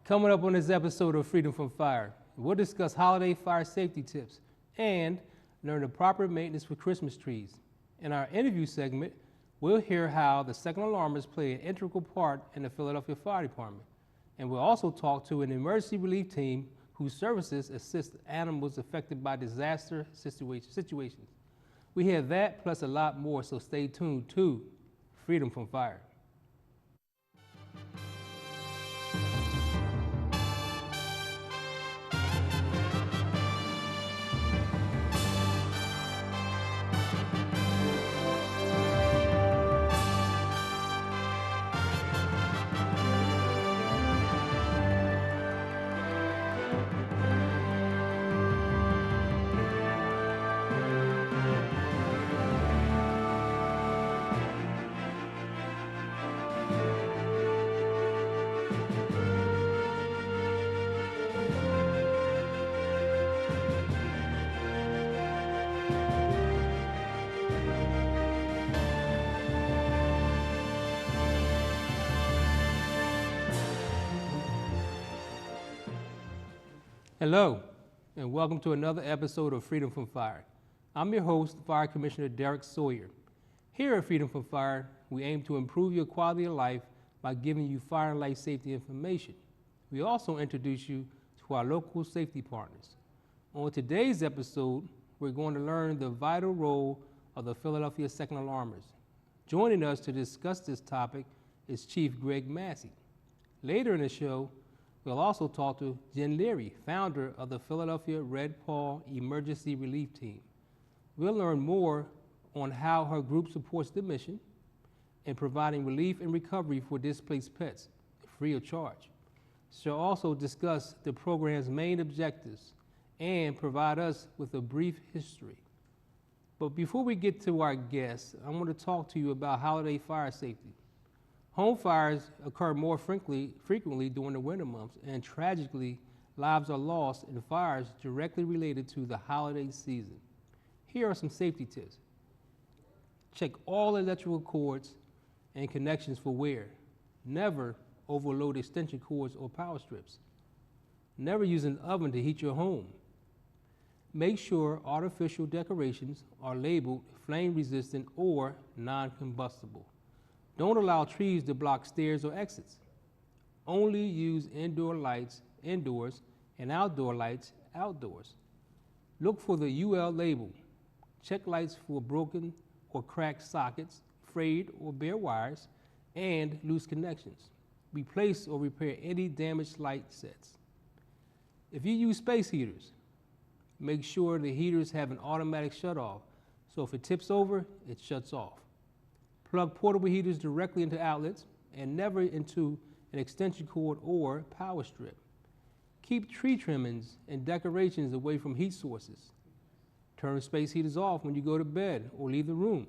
Coming up on this episode of Freedom from Fire, we'll discuss holiday fire safety tips and learn the proper maintenance for Christmas trees. In our interview segment, we'll hear how the second alarmers play an integral part in the Philadelphia Fire Department. And we'll also talk to an emergency relief team whose services assist animals affected by disaster situations. We have that plus a lot more, so stay tuned to Freedom from Fire. Hello, and welcome to another episode of Freedom from Fire. I'm your host, Fire Commissioner Derrick Sawyer. Here at Freedom from Fire, we aim to improve your quality of life by giving you fire and life safety information. We also introduce you to our local safety partners. On today's episode, we're going to learn the vital role of the Philadelphia Second Alarmers. Joining us to discuss this topic is Chief Greg Masi. Later in the show, we'll also talk to Jen Leary, founder of the Philadelphia Red Paw Emergency Relief Team. We'll learn more on how her group supports the mission in providing relief and recovery for displaced pets, free of charge. She'll also discuss the program's main objectives and provide us with a brief history. But before we get to our guests, I want to talk to you about holiday fire safety. Home fires occur more frequently during the winter months, and tragically, lives are lost in fires directly related to the holiday season. Here are some safety tips. Check all electrical cords and connections for wear. Never overload extension cords or power strips. Never use an oven to heat your home. Make sure artificial decorations are labeled flame resistant or non-combustible. Don't allow trees to block stairs or exits. Only use indoor lights indoors and outdoor lights outdoors. Look for the UL label. Check lights for broken or cracked sockets, frayed or bare wires, and loose connections. Replace or repair any damaged light sets. If you use space heaters, make sure the heaters have an automatic shut-off, so if it tips over, it shuts off. Plug portable heaters directly into outlets and never into an extension cord or power strip. Keep tree trimmings and decorations away from heat sources. Turn space heaters off when you go to bed or leave the room.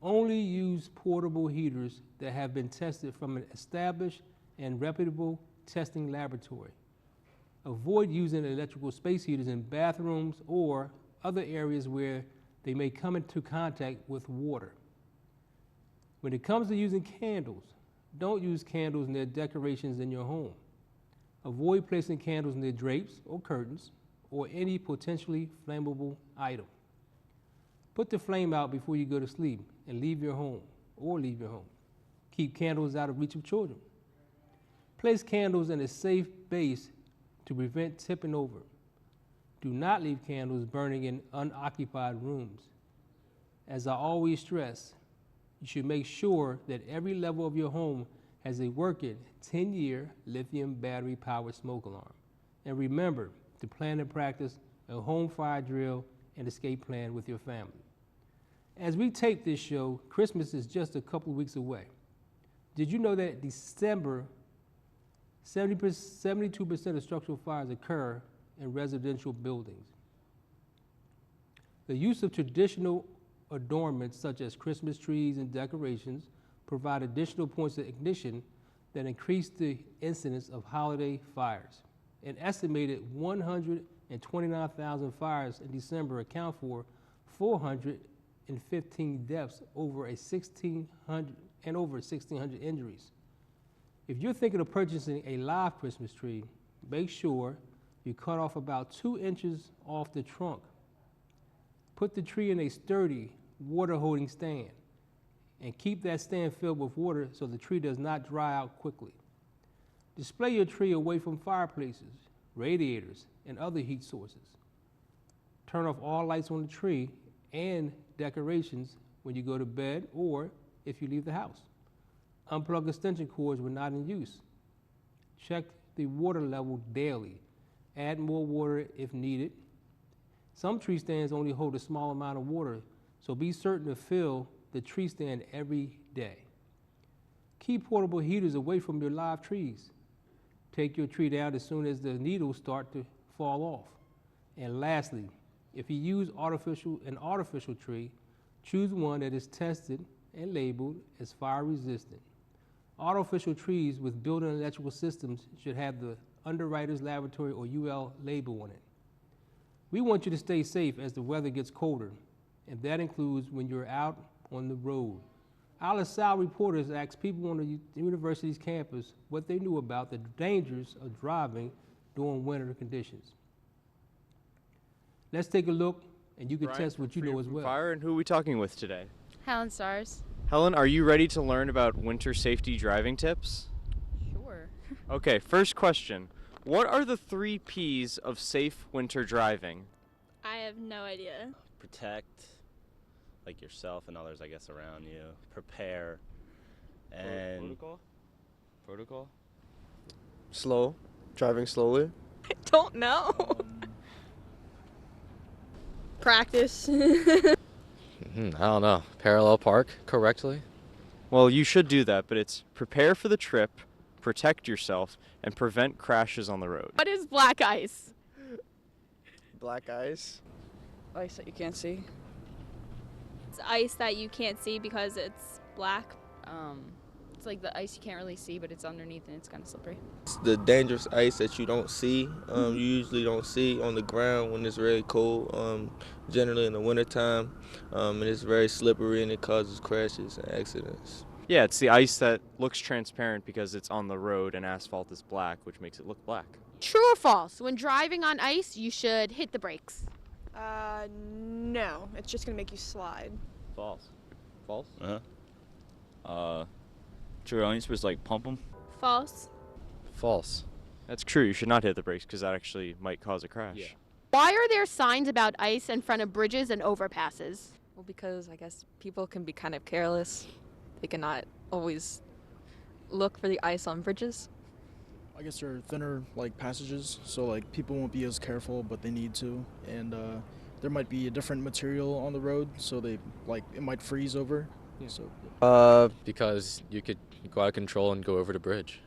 Only use portable heaters that have been tested from an established and reputable testing laboratory. Avoid using electrical space heaters in bathrooms or other areas where they may come into contact with water. When it comes to using candles, don't use candles near decorations in your home. Avoid placing candles near drapes or curtains or any potentially flammable item. Put the flame out before you go to sleep and leave your home. Keep candles out of reach of children. Place candles in a safe base to prevent tipping over. Do not leave candles burning in unoccupied rooms. As I always stress, you should make sure that every level of your home has a working 10-year lithium battery powered smoke alarm. And remember to plan and practice a home fire drill and escape plan with your family. As we tape this show, Christmas is just a couple of weeks away. Did you know that December, 72% of structural fires occur in residential buildings? The use of traditional adornments such as Christmas trees and decorations provide additional points of ignition that increase the incidence of holiday fires. An estimated 129,000 fires in December account for 415 deaths and over 1,600 injuries. If you're thinking of purchasing a live Christmas tree, make sure you cut off about 2 inches off the trunk. Put the tree in a sturdy, water-holding stand, and keep that stand filled with water so the tree does not dry out quickly. Display your tree away from fireplaces, radiators, and other heat sources. Turn off all lights on the tree and decorations when you go to bed or if you leave the house. Unplug extension cords when not in use. Check the water level daily. Add more water if needed. Some tree stands only hold a small amount of water, so be certain to fill the tree stand every day. Keep portable heaters away from your live trees. Take your tree down as soon as the needles start to fall off. And lastly, if you use an artificial tree, choose one that is tested and labeled as fire resistant. Artificial trees with built-in electrical systems should have the Underwriters Laboratory or UL label on it. We want you to stay safe as the weather gets colder, and that includes when you're out on the road. Our LaSalle reporters asked people on the university's campus what they knew about the dangers of driving during winter conditions. Let's take a look, and you can test what you know as well. Fire, and who are we talking with today? Helen Stars. Helen, are you ready to learn about winter safety driving tips? Sure. Okay, first question. What are the 3 P's of safe winter driving? I have no idea. Protect, like yourself and others, I guess, around you. Prepare, and protocol. Slow, driving slowly. I don't know. Practice. I don't know. Parallel park correctly? Well, you should do that, but it's prepare for the trip, protect yourself, and prevent crashes on the road. What is black ice? Black ice. Ice that you can't see. It's ice that you can't see because it's black. It's like the ice you can't really see, but it's underneath and it's kind of slippery. It's the dangerous ice that you don't see. You usually don't see on the ground when it's very cold. Generally in the wintertime, and it's very slippery and it causes crashes and accidents. Yeah, it's the ice that looks transparent because it's on the road and asphalt is black, which makes it look black. True or false? When driving on ice, you should hit the brakes. No. It's just gonna make you slide. False. False? True, aren't you supposed to, like, pump them? False. False. That's true. You should not hit the brakes because that actually might cause a crash. Yeah. Why are there signs about ice in front of bridges and overpasses? Well, because I guess people can be kind of careless. They cannot always look for the ice on bridges. I guess they're thinner, like, passages, so, like, people won't be as careful, but they need to. And there might be a different material on the road, so they, like, it might freeze over. Yeah. So. Because you could go out of control and go over the bridge.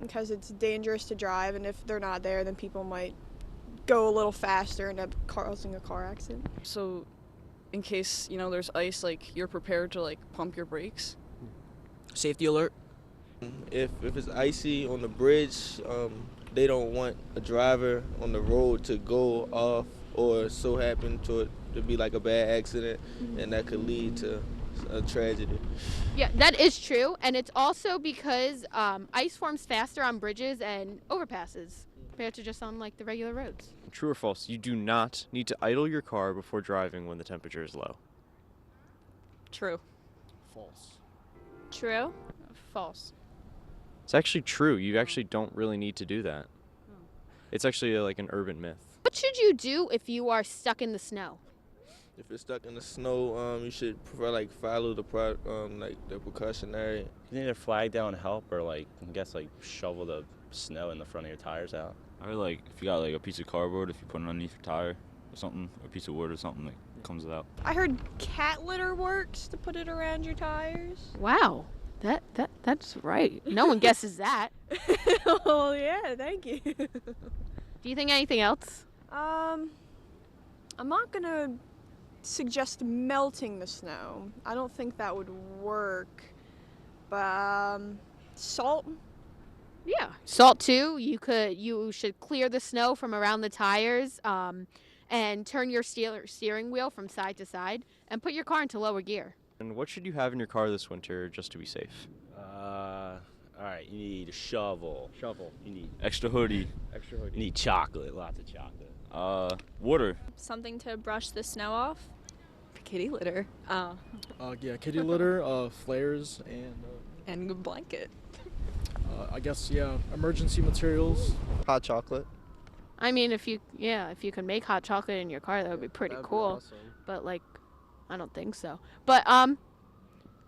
Because it's dangerous to drive, and if they're not there, then people might go a little faster and end up causing a car accident. So, in case, there's ice, like, you're prepared to, like, pump your brakes. Safety alert. If it's icy on the bridge, they don't want a driver on the road to go off or so happen to it to be like a bad accident, and that could lead to a tragedy. Yeah, that is true, and it's also because ice forms faster on bridges and overpasses compared to just on, like, the regular roads. True or false? You do not need to idle your car before driving when the temperature is low. True. False. True. False. It's actually true. You actually don't really need to do that. It's actually like an urban myth. What should you do if you are stuck in the snow? If you're stuck in the snow, you should follow the precautionary. You need to flag down help or, like, I guess, like, shovel the snow in the front of your tires out. I heard, like, if you got, like, a piece of cardboard, if you put it underneath your tire or something, a piece of wood or something, like, it comes out. I heard cat litter works to put it around your tires. Wow, that's right. No one guesses that. Oh, yeah, thank you. Do you think anything else? I'm not gonna suggest melting the snow. I don't think that would work. But salt. Yeah, salt too. You should clear the snow from around the tires, and turn your steering wheel from side to side, and put your car into lower gear. And what should you have in your car this winter just to be safe? All right, you need a shovel. You need Extra hoodie. You need chocolate, lots of chocolate. Water. Something to brush the snow off. Kitty litter. Yeah, kitty litter, flares, And a blanket. I guess, yeah, emergency materials. Hot chocolate. I mean, if you can make hot chocolate in your car, that would be pretty That'd be cool. awesome. But like, I don't think so. But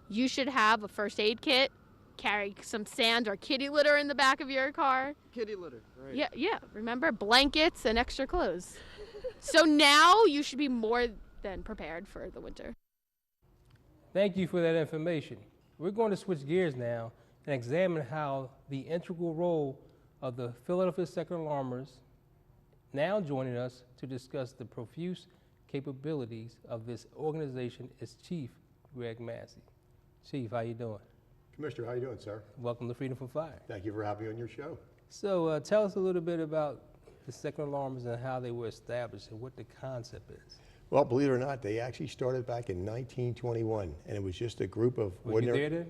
you should have a first aid kit. Carry some sand or kitty litter in the back of your car. Kitty litter, right. Yeah. Remember, blankets and extra clothes. So now you should be more than prepared for the winter. Thank you for that information. We're going to switch gears now and examine how the integral role of the Philadelphia Second Alarmers. Now joining us to discuss the profuse capabilities of this organization is Chief Greg Masi. Chief, how you doing? Commissioner, how you doing, sir? Welcome to Freedom from Fire. Thank you for having me on your show. So tell us a little bit about the Second Alarmers and how they were established and what the concept is. Well, believe it or not, they actually started back in 1921, and it was just a group of Were you there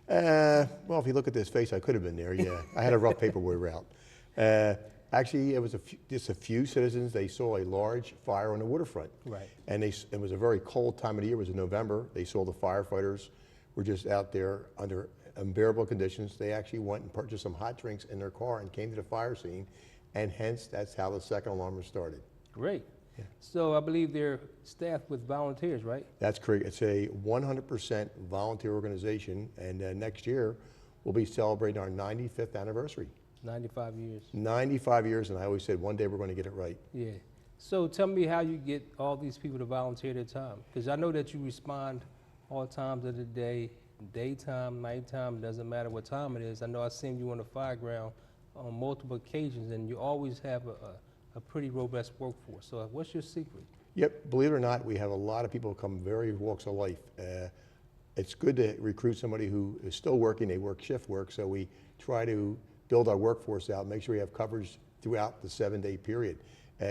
then? Well, if you look at this face, I could have been there, yeah. I had a rough paperwork route. Actually, it was just a few citizens. They saw a large fire on the waterfront. Right. And it was a very cold time of the year. It was in November. They saw the firefighters were just out there under unbearable conditions. They actually went and purchased some hot drinks in their car and came to the fire scene, and hence that's how the Second Alarmers started. Great. Yeah. So I believe they're staffed with volunteers, right? That's correct. It's a 100% volunteer organization, and next year we'll be celebrating our 95th anniversary. 95 years. 95 years, and I always said one day we're going to get it right. Yeah. So tell me how you get all these people to volunteer their time, because I know that you respond all times of the day, daytime, nighttime, doesn't matter what time it is. I know I've seen you on the fire ground on multiple occasions, and you always have a pretty robust workforce. So what's your secret? Yep, believe it or not, we have a lot of people who come various walks of life. It's good to recruit somebody who is still working. They work shift work, so we try to build our workforce out, make sure we have coverage throughout the 7-day period.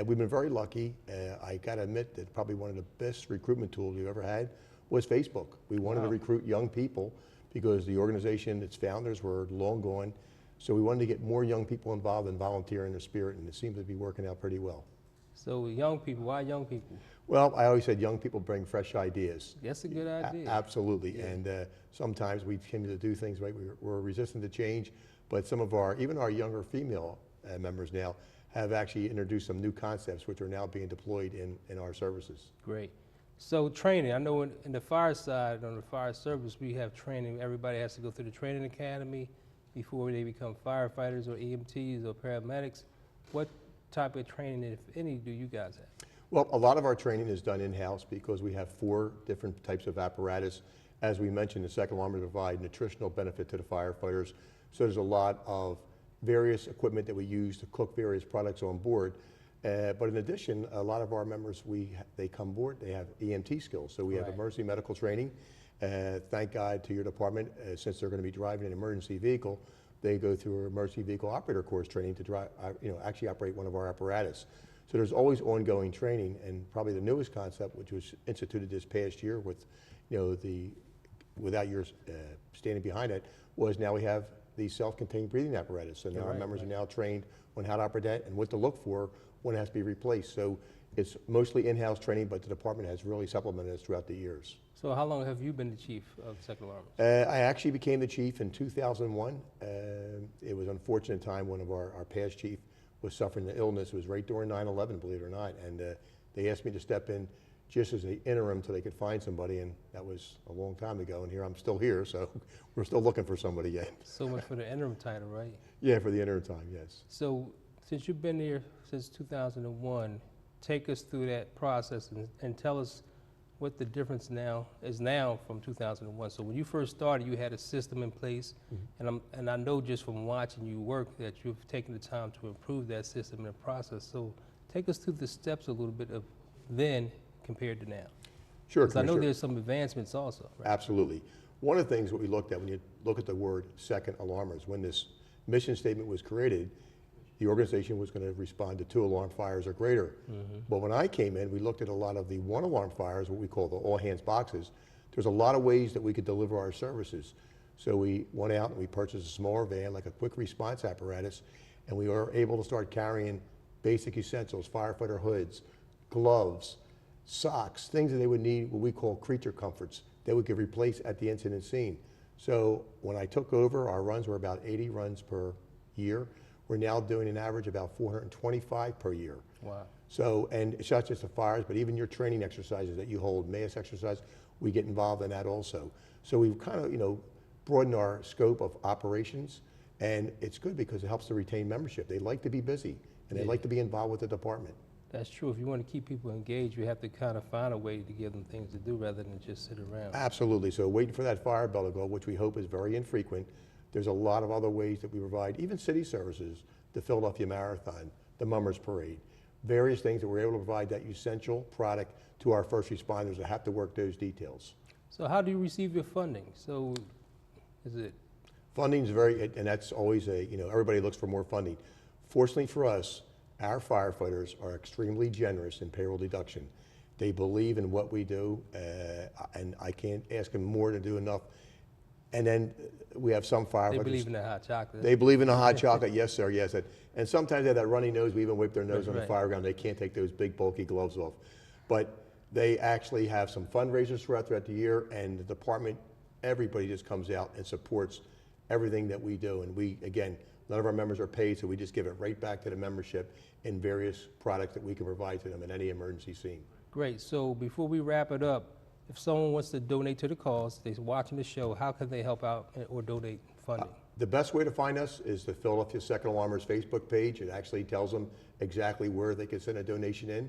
We've been very lucky. I got to admit that probably one of the best recruitment tools we've ever had was Facebook. We wanted to recruit young people because the organization, its founders were long gone. So we wanted to get more young people involved in volunteering their spirit, and it seems to be working out pretty well. So young people, why young people? Well, I always said young people bring fresh ideas. That's a good idea. Absolutely, Yeah. and sometimes we tend to do things right. We're resistant to change, but some of even our younger female members now have actually introduced some new concepts which are now being deployed in our services. Great. So training, I know in the fire side, on the fire service, we have training. Everybody has to go through the training academy before they become firefighters or EMTs or paramedics. What type of training, if any, do you guys have? Well, a lot of our training is done in-house because we have 4 different types of apparatus. As we mentioned, the Second Alarmers provide nutritional benefit to the firefighters. So there's a lot of various equipment that we use to cook various products on board. But in addition, a lot of our members, they come aboard, they have EMT skills. So we have emergency medical training. Thank God to your department, since they're going to be driving an emergency vehicle, they go through an emergency vehicle operator course training to drive, actually operate one of our apparatus. So there's always ongoing training, and probably the newest concept, which was instituted this past year with, without your standing behind it, was now we have the self-contained breathing apparatus. So now our members are now trained on how to operate that and what to look for when it has to be replaced. So it's mostly in-house training, but the department has really supplemented us throughout the years. So how long have you been the chief of Second Alarmers? I actually became the chief in 2001. It was an unfortunate time. One of our past chief was suffering an illness. It was right during 9/11, believe it or not, and they asked me to step in just as an interim until they could find somebody, and that was a long time ago, and I'm still here, so we're still looking for somebody yet. So much for the interim title, right? Yeah, for the interim time, yes. So since you've been here since 2001, take us through that process and tell us what the difference now is from 2001. So when you first started, you had a system in place, and I know just from watching you work that you've taken the time to improve that system and process. So take us through the steps a little bit of then compared to now. Sure, because I know there's some advancements also. Right? Absolutely. One of the things what we looked at when you look at the word Second Alarmers, when this mission statement was created, the organization was going to respond to 2 alarm fires or greater. But when I came in, we looked at a lot of the 1 alarm fires, what we call the all hands boxes. There's a lot of ways that we could deliver our services. So we went out and we purchased a smaller van, like a quick response apparatus, and we were able to start carrying basic essentials, firefighter hoods, gloves, socks, things that they would need, what we call creature comforts, that we could replace at the incident scene. So when I took over, our runs were about 80 runs per year. We're now doing an average about 425 per year. Wow. So, and it's not just the fires, but even your training exercises that you hold, mass exercise, we get involved in that also. So we've kind of, broadened our scope of operations, and it's good because it helps to retain membership. They like to be busy, and they like to be involved with the department. That's true. If you want to keep people engaged, you have to kind of find a way to give them things to do rather than just sit around. Absolutely. So waiting for that fire bell to go, which we hope is very infrequent. There's a lot of other ways that we provide, even city services, the Philadelphia Marathon, the Mummers Parade, various things that we're able to provide that essential product to our first responders that have to work those details. So how do you receive your funding? So is it? Funding is very, and that's always everybody looks for more funding. Fortunately for us, our firefighters are extremely generous in payroll deduction. They believe in what we do, and I can't ask them more to do enough. And then we have some firefighters. They believe in the hot chocolate. They believe in the hot chocolate, yes, sir, yes. And sometimes they have that runny nose. We even wipe their nose That's on the right. fire ground. They can't take those big, bulky gloves off. But they actually have some fundraisers throughout the year, and the department, everybody just comes out and supports everything that we do. And we, again, none of our members are paid, so we just give it right back to the membership in various products that we can provide to them in any emergency scene. Great. So before we wrap it up, if someone wants to donate to the cause, they're watching the show, how can they help out or donate funding? The best way to find us is the Philadelphia Second Alarmers Facebook page. It actually tells them exactly where they can send a donation in.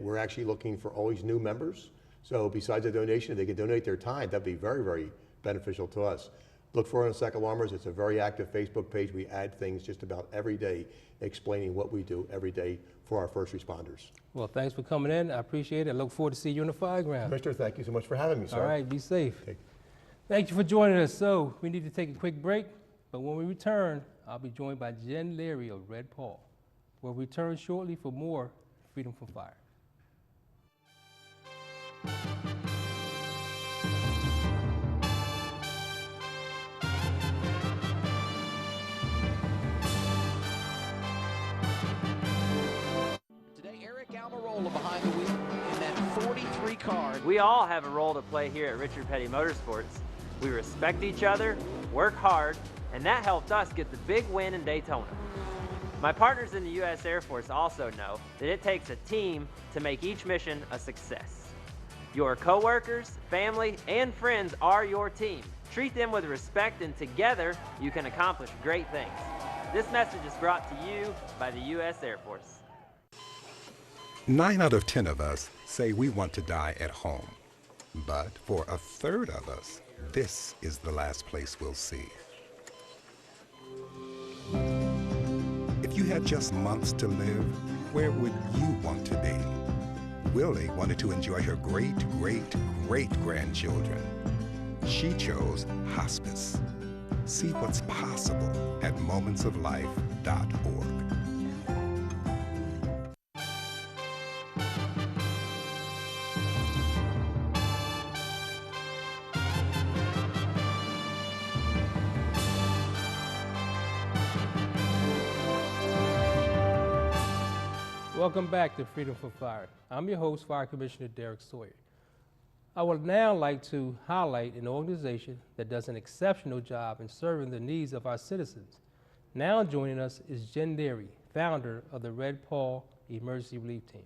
We're actually looking for always new members. So besides a donation, if they can donate their time, that'd be very, very beneficial to us. Look for it on Second Alarmers. It's a very active Facebook page. We add things just about every day explaining what we do every day for our first responders. Well, thanks for coming in. I appreciate it. I look forward to seeing you on the fire ground. Commissioner, thank you so much for having me, sir. All right, be safe. Thank you for joining us. So we need to take a quick break, but when we return, I'll be joined by Jen Leary of Red Paul. We'll return shortly for more Freedom from Fire. Behind the wheel in that 43 car. We all have a role to play here at Richard Petty Motorsports. We respect each other, work hard, and that helped us get the big win in Daytona. My partners in the U.S. Air Force also know that it takes a team to make each mission a success. Your coworkers, family, and friends are your team. Treat them with respect, and together you can accomplish great things. This message is brought to you by the U.S. Air Force. 9 out of 10 of us say we want to die at home. But for a third of us, this is the last place we'll see. If you had just months to live, where would you want to be? Willie wanted to enjoy her great-great-great-grandchildren. She chose hospice. See what's possible at momentsoflife.org. Welcome back to Freedom from Fire. I'm your host, Fire Commissioner Derrick Sawyer. I would now like to highlight an organization that does an exceptional job in serving the needs of our citizens. Now joining us is Jen Leary, founder of the Red Paul Emergency Relief Team.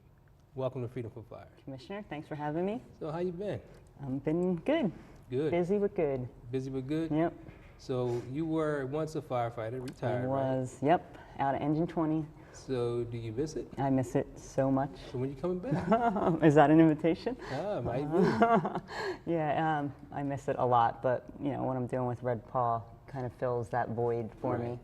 Welcome to Freedom from Fire. Commissioner, thanks for having me. So how you been? I've been good. Good. Busy but good. Busy but good? Yep. So you were once a firefighter, retired, I was, right? Yep, out of Engine 20. So do you miss it? I miss it so much. So when you coming back? Is that an invitation? Ah, might be. Yeah, I miss it a lot, but you know, what I'm doing with Red Paul kind of fills that void for me.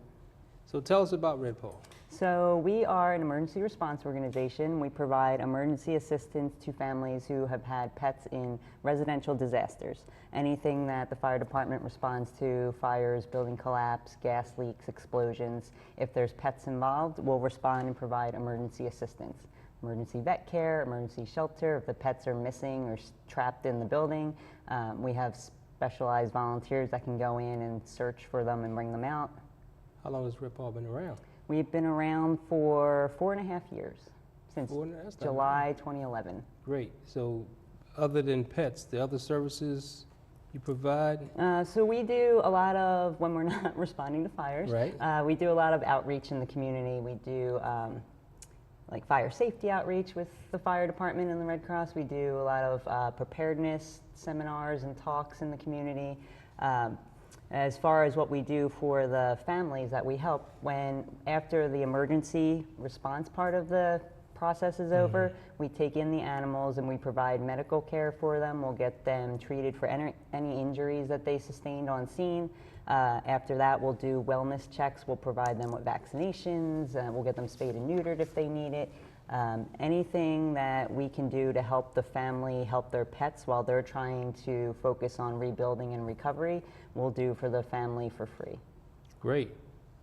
So tell us about Red Paul. So we are an emergency response organization. We provide emergency assistance to families who have had pets in residential disasters. Anything that the fire department responds to, fires, building collapse, gas leaks, explosions. If there's pets involved, we'll respond and provide emergency assistance. Emergency vet care, emergency shelter, if the pets are missing or trapped in the building. We have specialized volunteers that can go in and search for them and bring them out. How long has Red Paul been around? We've been around for 4.5 years, since That's not July 2011. Great. So other than pets, the other services you provide? So we do a lot of, when we're not responding to fires, Right. We do a lot of outreach in the community. We do like fire safety outreach with the fire department and the Red Cross. We do a lot of preparedness seminars and talks in the community. As far as what we do for the families that we help, after the emergency response part of the process is over, we take in the animals and we provide medical care for them. We'll get them treated for any injuries that they sustained on scene. After that, we'll do wellness checks. We'll provide them with vaccinations. We'll get them spayed and neutered if they need it. Anything that we can do to help the family help their pets while they're trying to focus on rebuilding and recovery, we'll do for the family for free. Great.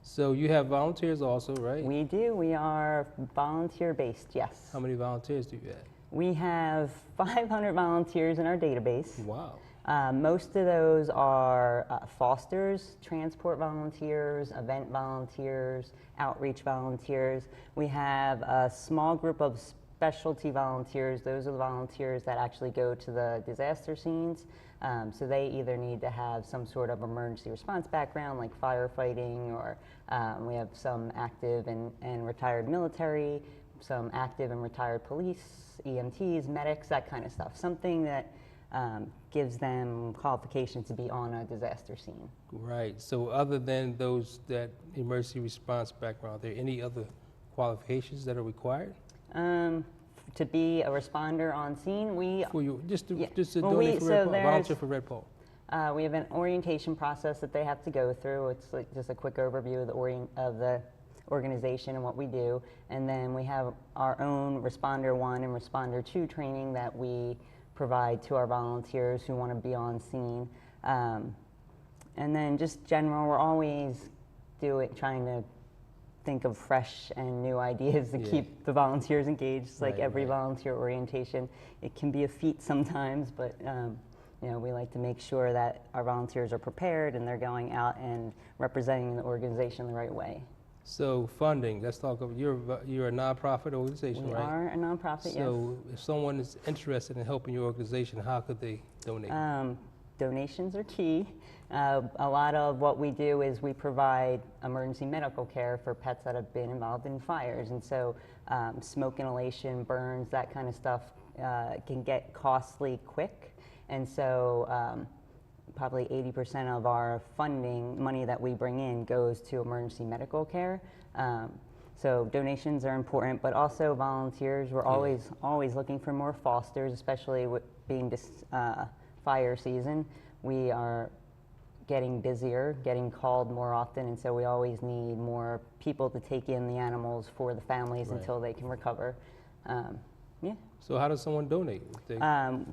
So you have volunteers also, right? We do. We are volunteer-based, yes. How many volunteers do you have? We have 500 volunteers in our database. Wow. Most of those are fosters, transport volunteers, event volunteers, outreach volunteers. We have a small group of specialty volunteers. Those are the volunteers that actually go to the disaster scenes. So they either need to have some sort of emergency response background like firefighting, or we have some active and retired military, some active and retired police, EMTs, medics, that kind of stuff. Something that gives them qualifications to be on a disaster scene. Right. So other than those that emergency response background, are there any other qualifications that are required? To be a responder on scene, just to donate for Red Paul, volunteer for Red Paul. We have an orientation process that they have to go through. It's like just a quick overview of the organization and what we do, and then we have our own Responder 1 and Responder 2 training that we provide to our volunteers who want to be on scene. And then just general, we're always trying to think of fresh and new ideas to keep the volunteers engaged. It's like every volunteer orientation, it can be a feat sometimes, but you know, we like to make sure that our volunteers are prepared and they're going out and representing the organization the right way. So funding, let's talk about, you're a nonprofit organization, right? We are a nonprofit, yes. So if someone is interested in helping your organization, how could they donate? Donations are key. A lot of what we do is we provide emergency medical care for pets that have been involved in fires. And so smoke inhalation, burns, that kind of stuff can get costly quick. And so probably 80% of our funding, money that we bring in, goes to emergency medical care. So donations are important, but also volunteers. We're always looking for more fosters, especially with being this fire season. We are getting busier, getting called more often, and so we always need more people to take in the animals for the families until they can recover. Yeah. So how does someone donate?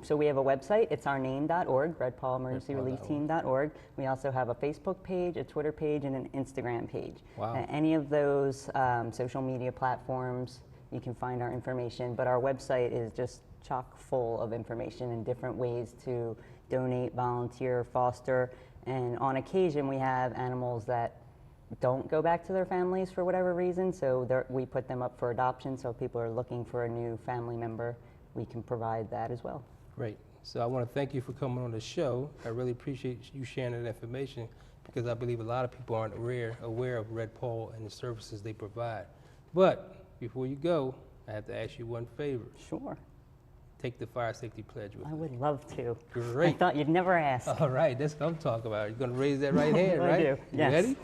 So we have a website, it's ourname.org, redpaulemergencyreliefteam.org. We also have a Facebook page, a Twitter page, and an Instagram page. Wow. Any of those social media platforms, you can find our information, but our website is just chock full of information and different ways to donate, volunteer, foster, and on occasion we have animals that don't go back to their families for whatever reason, so we put them up for adoption. So if people are looking for a new family member, we can provide that as well. Great. So I want to thank you for coming on the show. I really appreciate you sharing that information, because I believe a lot of people aren't aware of Red Paul and the services they provide. But before you go, I have to ask you one favor. Sure. Take the fire safety pledge with me. I would love to. Great. I thought you'd never ask. All right, that's what I'm talking about. You're going to raise that right hand, right? I do, yes. You ready?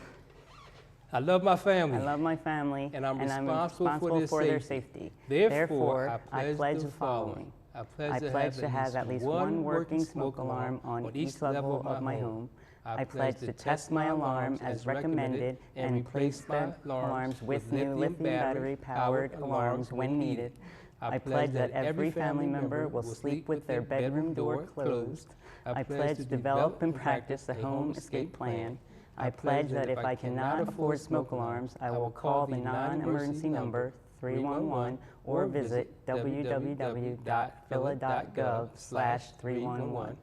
I love my family. I love my family. And I'm responsible for their safety. Therefore, I pledge the following. I pledge to have at least one working smoke alarm on each level of my home. I pledge to test my alarm as recommended and replace the alarms with new lithium battery-powered alarms when needed. I pledge that every family member will sleep with their bedroom door closed. I pledge to develop and practice a home escape plan. I pledge that if I cannot afford smoke alarms, I will call the non-emergency number 311 or visit www.phila.gov/311.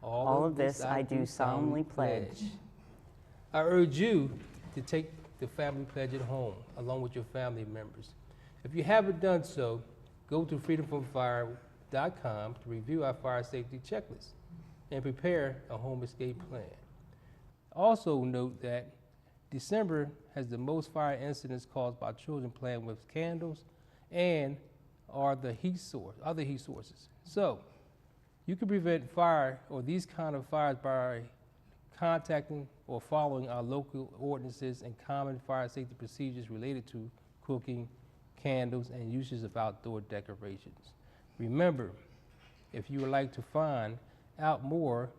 All of this I do solemnly pledge. I urge you to take the family pledge at home, along with your family members. If you haven't done so, go to freedomfromfire.com to review our fire safety checklist and prepare a home escape plan. Also note that December has the most fire incidents caused by children playing with candles and are the other heat sources. So you can prevent fire or these kind of fires by contacting or following our local ordinances and common fire safety procedures related to cooking, candles, and uses of outdoor decorations. Remember, if you would like to find out more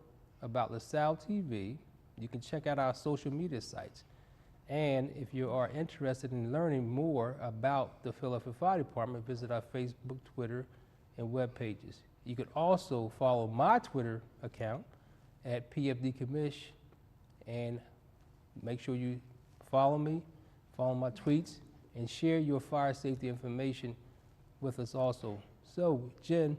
about LaSalle TV, you can check out our social media sites. And if you are interested in learning more about the Philadelphia Fire Department, visit our Facebook, Twitter, and web pages. You can also follow my Twitter account at PFDCommish, and make sure you follow me, follow my tweets, and share your fire safety information with us also. So, Jen,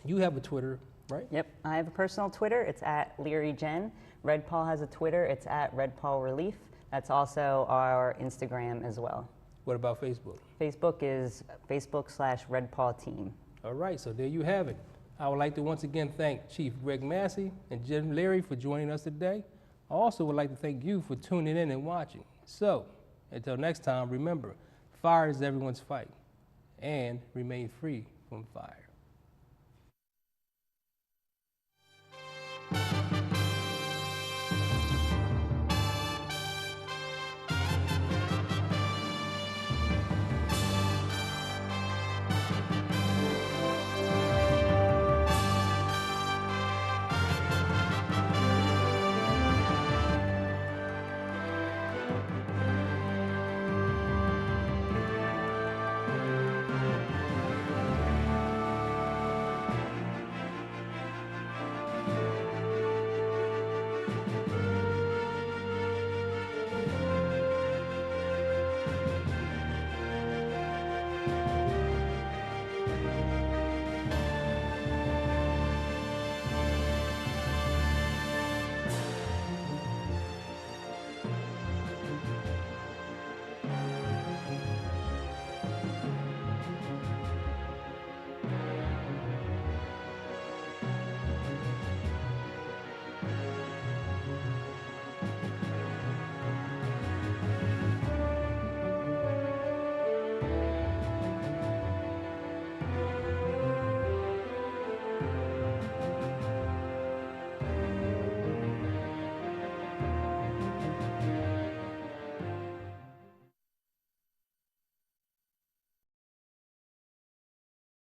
you have a Twitter, right? Yep, I have a personal Twitter. It's at LearyJen. Red Paul has a Twitter. It's at Red Paul Relief. That's also our Instagram as well. What about Facebook? Facebook is Facebook/Red Paul Team. All right, so there you have it. I would like to once again thank Chief Greg Masi and Jim Leary for joining us today. I also would like to thank you for tuning in and watching. So, until next time, remember, fire is everyone's fight, and remain free from fire.